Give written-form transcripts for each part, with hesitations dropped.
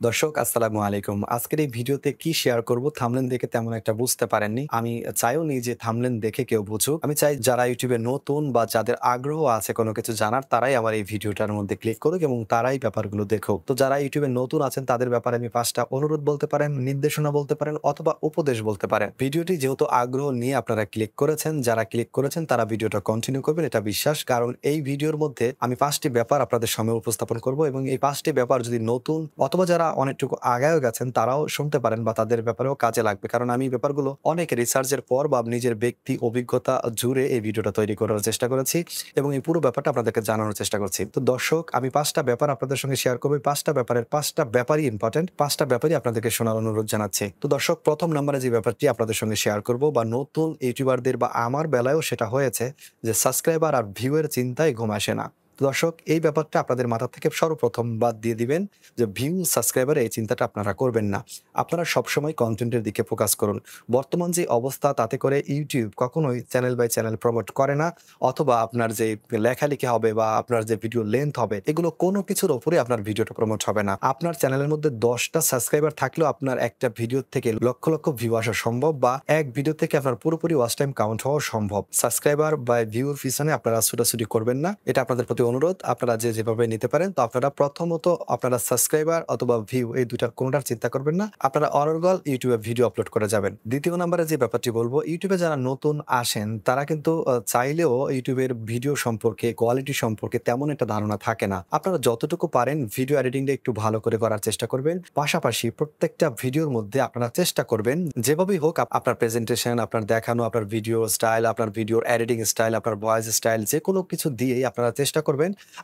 দর্শক আসসালামু আলাইকুম। আজকের এই ভিডিওতে কি শেয়ার করব থাম্বনেল দেখে তেমন একটা বুঝতে পারেননি। আমি চাইও নি যে থাম্বনেল দেখে কেউ বুঝুক। আমি চাই যারা YouTube এ নতুন বা যাদের আগ্রহ আছে কোনো কিছু জানার তারাই আমার এই ভিডিওটার মধ্যে ক্লিক করুক এবং তারাই ব্যাপারগুলো দেখুক। তো যারা YouTube এ নতুন আছেন তাদের ব্যাপারে আমি ৫ টা অনুরোধ বলতে পারেন, নির্দেশনা বলতে পারেন অথবা উপদেশ বলতে পারেন। ভিডিওটি যেহেতু আগ্রহ নিয়ে আপনারা ক্লিক করেছেন, যারা ক্লিক করেছেন তারা ভিডিওটা কন্টিনিউ করবেন এটা বিশ্বাস। কারণ এই ভিডিওর মধ্যে আমি ৫ টি ব্যাপার আপনাদের সামনে উপস্থাপন করব এবং এই ৫ টি ব্যাপার যদি নতুন অথবা যারা অনেকটুকু আগায়ও গেছেন তারাও শুনতে পারেন বা তাদের ব্যাপারেও কাজে লাগবে। কারণ আমি এই ব্যাপারগুলো অনেক রিসার্চের পর বা নিজের ব্যক্তি অভিজ্ঞতা জুড়ে এই ভিডিওটা তৈরি করার চেষ্টা করেছি এবং এই পুরো ব্যাপারটা আপনাদেরকে জানানোর চেষ্টা করছি। তো দর্শক আমি ৫ টা ব্যাপার আপনাদের সঙ্গে শেয়ার করব। এই ৫ টা ব্যাপারের ৫ টা ব্যাপারই ইম্পোর্টেন্ট। ৫ টা ব্যাপারই আপনাদেরকে শোনার অনুরোধ জানাচ্ছি। তো দর্শক ১ম নম্বরে যে ব্যাপারটি আপনাদের সঙ্গে শেয়ার করব বা নতুন ইউটিউবারদের বা আমার বেলায়ও সেটা হয়েছে যে সাবস্ক্রাইবার আর ভিউ এর চিন্তায় ঘুম আসে না। তো দর্শক এই ব্যাপারটা আপনাদের মাথা থেকে সর্বপ্রথম বাদ দিয়ে দিবেন যে ভিউ, সাবস্ক্রাইবার এই চিন্তাটা আপনারা করবেন না। আপনারা সবসময় কনটেন্টের দিকে ফোকাস করুন। বর্তমান যে অবস্থা তাতে করে YouTube কখনোই চ্যানেল বাই চ্যানেল প্রমোট করে না অথবা আপনার যে লেখালেখি হবে বা আপনার যে ভিডিও লেন্থ হবে এগুলো কোনো কিছুর উপরে আপনার ভিডিওটা প্রমোট হবে না। আপনার চ্যানেলের মধ্যে ১০ টা সাবস্ক্রাইবার থাকলেও আপনার একটা ভিডিও থেকে লক্ষ, লক্ষ ভিউ আসা সম্ভব বা এক ভিডিও থেকে আপনার পুরোপুরি ওয়াচ টাইম কাউন্ট হওয়া সম্ভব। সাবস্ক্রাইবার বা ভিউর পিছনে আপনারা ছুটাছুটি করবেন না। এটা আপনাদের প্রতি অনুরোধ। আপনারা যে যেভাবে নিতে পারেন। তো আপনারা প্রথমত আপনারা সাবস্ক্রাইবার অথবা ভিউ এই ২ টার কোনটার চিন্তা করবেন না। আপনারা অনর্গল YouTube এ ভিডিও আপলোড করে যাবেন। ২য় নাম্বারে যে ব্যাপারটি বলব, YouTube এ যারা নতুন আসেন তারা কিন্তু চাইলেও YouTube এর ভিডিও সম্পর্কে, কোয়ালিটি সম্পর্কে তেমন একটা ধারণা থাকে না। আপনারা যতটুকু পারেন ভিডিও এডিটিংটা একটু ভালো করে করার চেষ্টা করবেন। পাশাপাশি প্রত্যেকটা ভিডিওর মধ্যে আপনারা চেষ্টা করবেন যেভাবেই হোক আপনার প্রেজেন্টেশন, আপনার দেখানো, আপনার ভিডিও স্টাইল, আপনার ভিডিওর এডিটিং স্টাইল, আপনার ভয়েস স্টাইল যেকোনো কিছু দিয়েই আপনারা চেষ্টা করবেন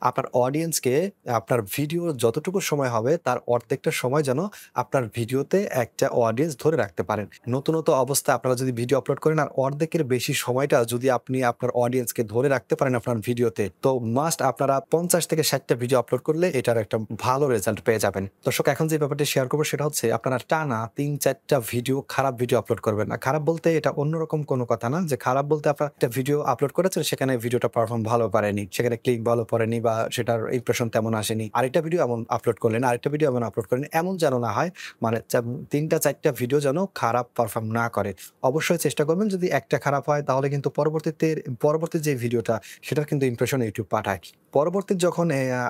আপনার অডিয়েন্সকে আপনার ভিডিও যতটুকু সময় হবে তার অর্ধেকটা সময় যেন আপনার ভিডিওতে একটা অডিয়েন্স ধরে রাখতে পারেন। নতুনত অবস্থায় আপনারা যদি ভিডিও আপলোড করেন আর অর্ধেকের বেশি সময়টা যদি আপনি আপনার অডিয়েন্সকে ধরে রাখতে পারেন আপনার ভিডিওতে, তো মাস্ট আপনারা ৫০ থেকে ৬০ টা ভিডিও আপলোড করলে এটার একটা ভালো রেজাল্ট পেয়ে যাবেন। দর্শক এখন যে ব্যাপারটি শেয়ার করব সেটা হচ্ছে আপনারা টানা ৩-৪ টা ভিডিও খারাপ ভিডিও আপলোড করবেন না। খারাপ বলতে এটা অন্যরকম কোনো কথা না যে খারাপ বলতে আপনারা একটা ভিডিও আপলোড করেছেন সেখানে ভিডিওটা পারফর্ম ভালো পারেনি। সেখানে ক্লিক ভালো পড়েনি বা সেটার ইমপ্রেশন তেমন আসেনি। আরেকটা ভিডিও এমন আপলোড করলেন, আরেকটা ভিডিও এমন আপলোড করলেন। এমন যেন না হয় মানে ৩ টা ৪ টা ভিডিও যেন খারাপ পারফর্ম না করে। অবশ্যই চেষ্টা করবেন যদি একটা খারাপ হয় তাহলে কিন্তু পরবর্তী যে ভিডিওটা সেটার কিন্তু ইমপ্রেশন YouTube পাঠায়। পরবর্তী যখন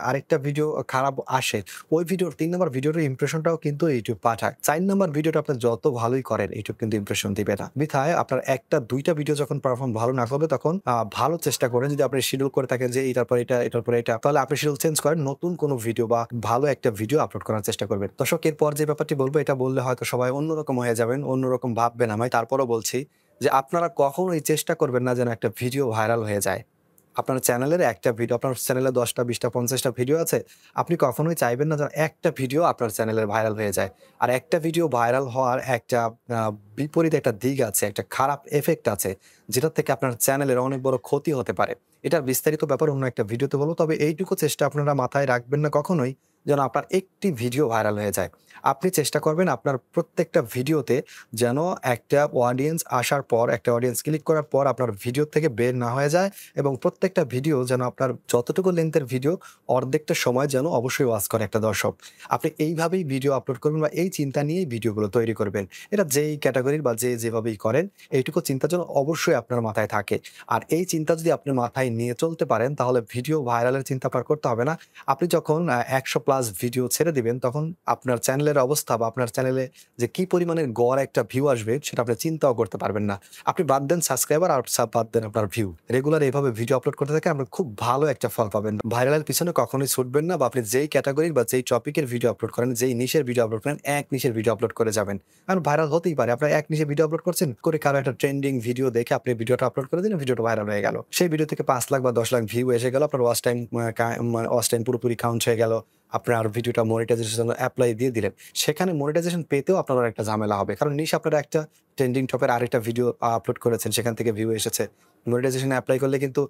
আরেকটা ভিডিও খারাপ আসে ওই ভিডিওর ৩ নাম্বার ভিডিওর ইমপ্রেশনটাও কিন্তু YouTube পাঠায়। ৪ নাম্বার ভিডিওটা আপনি যত ভালোই করেন YouTube কিন্তু ইমপ্রেশন দিবে না। বিধায় আপনার ১ টা ২ টা ভিডিও যখন পারফর্ম ভালো না করবে তখন ভালো চেষ্টা করেন যদি আপনি শিডিউল করে থাকেন যে এটার পর এটা, এটার পর এটা তাহলে আপনি শিডিউল চেঞ্জ করেন নতুন কোনো ভিডিও বা ভালো একটা ভিডিও আপলোড করার চেষ্টা করবেন। দর্শক এরপর যে ব্যাপারটি বলবো এটা বললে হয়তো সবাই অন্যরকম হয়ে যাবেন, অন্যরকম ভাববেন আমায়। তারপরও বলছি যে আপনারা কখনোই চেষ্টা করবেন না যেন একটা ভিডিও ভাইরাল হয়ে যায়। আপনার চ্যানেলের একটা ভিডিও আপনার চ্যানেলে ১০ টা ২০ টা ৫০ টা ভিডিও আছে। আপনি কখনোই চাইবেন না যেন একটা ভিডিও আপনার চ্যানেলের ভাইরাল হয়ে যায়। আর একটা ভিডিও ভাইরাল হওয়ার একটা আ বিপরীত একটা দিক আছে, একটা খারাপ ইফেক্ট আছে। যেটার থেকে আপনার চ্যানেলের অনেক বড় ক্ষতি হতে পারে। এটার বিস্তারিত ব্যাপার অন্য একটা ভিডিওতে বলব। তবে এইটুকু চেষ্টা আপনারা মাথায় রাখবেন না কখনোই যেন আপনার একটি ভিডিও ভাইরাল হয়ে যায়। আপনি চেষ্টা করবেন আপনার প্রত্যেকটা ভিডিওতে যেন একটা অডিয়েন্স আসার পর, একটা অডিয়েন্স ক্লিক করার পর আপনার ভিডিও থেকে বের না হয়ে যায় এবং প্রত্যেকটা ভিডিও যেন আপনার যতটুকু লেন্থের ভিডিও অর্ধেকটা সময় যেন অবশ্যই ওয়াচ করে একটা দর্শক। আপনি এইভাবেই ভিডিও আপলোড করবেন বা এই চিন্তা নিয়েই ভিডিওগুলো তৈরি করবেন। এটা যেই ক্যাটেগরির বা যে যেভাবেই করেন এইটুকু চিন্তা যেন অবশ্যই আপনার মাথায় থাকে। আর এই চিন্তা যদি আপনি মাথায় নিয়ে চলতে পারেন তাহলে ভিডিও ভাইরালের চিন্তা আপনার করতে হবে না। আপনি যখন ১০০ প্লাস ভিডিও ছেড়ে দিবেন তখন আপনার চ্যানেলের অবস্থা বা আপনার চ্যানেলে যে কি পরিমাণের গড় একটা ভিউ আসবে সেটা আপনি চিন্তাও করতে পারবেন না। আপনি বাদ দেন সাবস্ক্রাইবার আর বাদ দেন আপনার ভিউ। রেগুলার এভাবে ভিডিও আপলোড করতে থাকেন আপনি খুব ভালো একটা ফল পাবেন। ভাইরালের পিছনে কখনোই ছুটবেন না বা আপনি যেই ক্যাটেগরির বা যেই টপিকের ভিডিও আপলোড করেন, যেই নিশের ভিডিও আপলোড করেন, এক নিশের ভিডিও আপলোড করে যাবেন। কারণ ভাইরাল হতেই পারে। আপনার এক নিশে ভিডিও আপলোড করছেন, করে কারো একটা ট্রেন্ডিং ভিডিও দেখে আপনি ভিডিওটা আপলোড করে দিলেন, ভিডিওটা ভাইরাল হয়ে গেল। সেই ভিডিও থেকে ৫ লাখ বা ১০ লাখ ভিউ এসে গেল, আপনার ওয়াচ টাইম পুরোপুরি কাউন্ট হয়ে গেল। আপনার ভিডিওটা মনিটাইজেশন এর জন্য এপ্লাই দিয়ে দিলেন। সেখানে মনিটাইজেশন পেতেও আপনার একটা ঝামেলা হবে। কারণ নিশ আপনারা একটা ট্রেন্ডিং টপের আরেকটা ভিডিও আপলোড করেছেন, সেখান থেকে ভিউ এসেছে। মনিটাইজেশন এপ্লাই করলে কিন্তু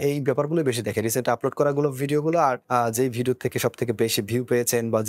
এই ব্যাপারগুলো বেশি দেখে। রিসেন্ট আপলোড করা ভিডিওগুলো আর যেই ভিডিও থেকে সবথেকে বেশি ভিউ পেয়েছেন বা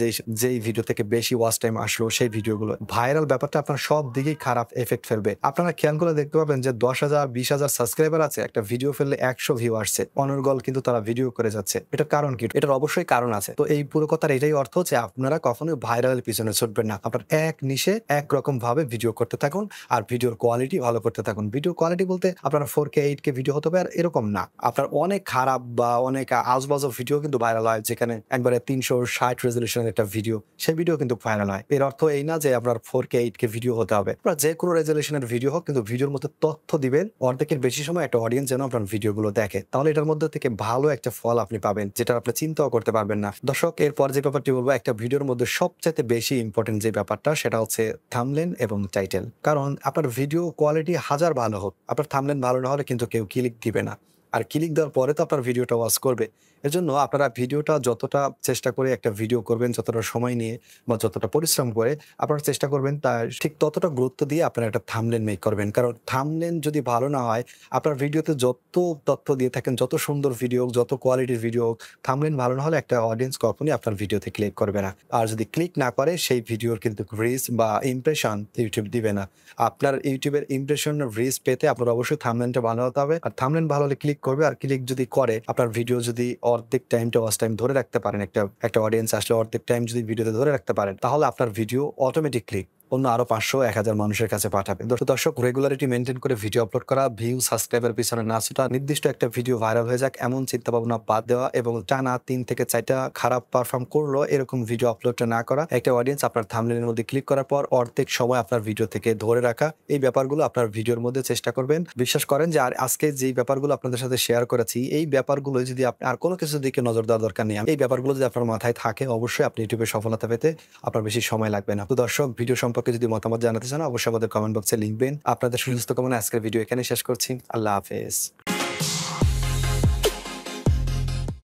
যেই ভিডিও থেকে বেশি ওয়াচ টাইম আসলো সেই ভিডিওগুলো। ভাইরাল ব্যাপারটা আপনার সব দিকেই খারাপ ইফেক্ট ফেলবে। আপনারা খেয়াল করে দেখতে পাবেন যে ১০,০০০, ২০,০০০ সাবস্ক্রাইবার আছে, একটা ভিডিও ফেললে ১০০ ভিউ আসছে। অনর্গল কিন্তু তারা ভিডিও করে যাচ্ছে। এটার কারণ কি? এটার অবশ্যই কারণ আছে। তো এই পুরো কথার এটাই অর্থ যে আপনারা কখনোই ভাইরালের পিছনে ছুটবেন না। আপনার এক নিশে একরকম ভাবে ভিডিও করতে থাকুন আর ভিডিওর কোয়ালিটি ভালো করতে থাকুন। ভিডিও কোয়ালিটি বলতে আপনার 4K 8K ভিডিও হতে পারে এরকম না। আপনার অনেক খারাপ বা অনেক আজবাজব ভিডিও কিন্তু ভাইরাল হয়, যেখানে একবারে ৩৬০ রেজোলিউশনের একটা ভিডিও, সেই ভিডিও কিন্তু ভাইরাল হয়। এর অর্থ এই না যে আপনার 4K 8K ভিডিও হতে হবে। আপনার যে কোনো রেজোলিউশনের ভিডিও হোক, কিন্তু ভিডিওর মধ্যে তথ্য দিবেন অর্ধেকের বেশি সময় একটা অডিয়েন্স যেন আপনার ভিডিওগুলো দেখে। তাহলে এটার মধ্যে থেকে ভালো একটা ফল আপনি পাবেন, যেটা আপনি চিন্তাও করতে পারবেন না। দর্শক, এরপর যে ব্যাপারটি বলবো, একটা ভিডিওর মধ্যে সবচাইতে বেশি ইম্পর্টেন্ট যে ব্যাপারটা, সেটা হচ্ছে থাম্বনেল এবং টাইটেল। কারণ আপনার ভিডিও কোয়ালিটি হাজার ভালো হোক, আপনার থাম্বনেল ভালো না হলে কিন্তু কেউ ক্লিক দিবে না। আর ক্লিক দেওয়ার পরে তো আপনার ভিডিওটা ওয়াচ করবে। এজন্য আপনারা ভিডিওটা যতটা চেষ্টা করে একটা ভিডিও করবেন, যতটা সময় নিয়ে বা যতটা পরিশ্রম করে আপনারা চেষ্টা করবেন, তার ঠিক ততটা গুরুত্ব দিয়ে আপনারা একটা থাম্বনেল মেক করবেন। কারণ থাম্বনেল যদি ভালো না হয়, আপনার ভিডিওতে যত তথ্য দিয়ে থাকেন, যত সুন্দর ভিডিও হোক, যত কোয়ালিটির ভিডিও হোক, থাম্বনেল ভালো না হলে একটা অডিয়েন্স কখনোই আপনার ভিডিওতে ক্লিক করবে না। আর যদি ক্লিক না করে, সেই ভিডিওর কিন্তু রিচ বা ইমপ্রেশন ইউটিউব দিবে না। আপনার ইউটিউবের ইমপ্রেশন রিচ পেতে আপনার অবশ্যই থাম্বনেলটা ভালো হতে হবে। আর থাম্বনেল ভালো হলে ক্লিক করবে, আর ক্লিক যদি করে, আপনার ভিডিও যদি অর্ধেক টাইমটা ওয়াচ টাইম ধরে রাখতে পারেন, একটা অডিয়েন্স আসলে অর্ধেক টাইম যদি ভিডিওতে ধরে রাখতে পারেন, তাহলে আপনার ভিডিও অটোমেটিকলি অন্য আরো ৫০০, ১,০০০ মানুষের কাছে পাঠাবে। দর্শক, রেগুলারিটি মেইনটেইন করে ভিডিও আপলোড করা, ভিউ সাবস্ক্রাইবার পিছনে না ছুটা, নির্দিষ্ট একটা ভিডিও ভাইরাল হয়ে যাক এমন চিন্তা ভাবনা বাদ দেওয়া এবং টানা ৩ থেকে ৪টা খারাপ পারফর্ম করলো এরকম ভিডিও আপলোডটা না করা, একটা অডিয়েন্স আপনার থাম্বনেলের মধ্যে ক্লিক করার পর অর্ধেক সময় আপনার ভিডিও থেকে ধরে রাখা, এই ব্যাপারগুলো আপনার ভিডিওর মধ্যে চেষ্টা করবেন। বিশ্বাস করেন যে আর আজকে যেই ব্যাপারগুলো আপনাদের সাথে শেয়ার করেছি, এই ব্যাপারগুলো যদি আপনি আর কোনো কিছুর দিকে নজর দেওয়ার দরকার নেই, এই ব্যাপারগুলো যদি আপনার মাথায় থাকে, অবশ্যই আপনি ইউটিউবে সফলতা পেতে আপনার বেশি সময় লাগবে না। তো দর্শক, ভিডিও সম্পর্কে যদি মতামত জানাতে চান, অবশ্যই আমাদের কমেন্ট বক্সে লিখবেন। আপনাদের সুস্বাস্থ্য কামনা আজকের ভিডিও এখানে শেষ করছি। আল্লাহ হাফেজ।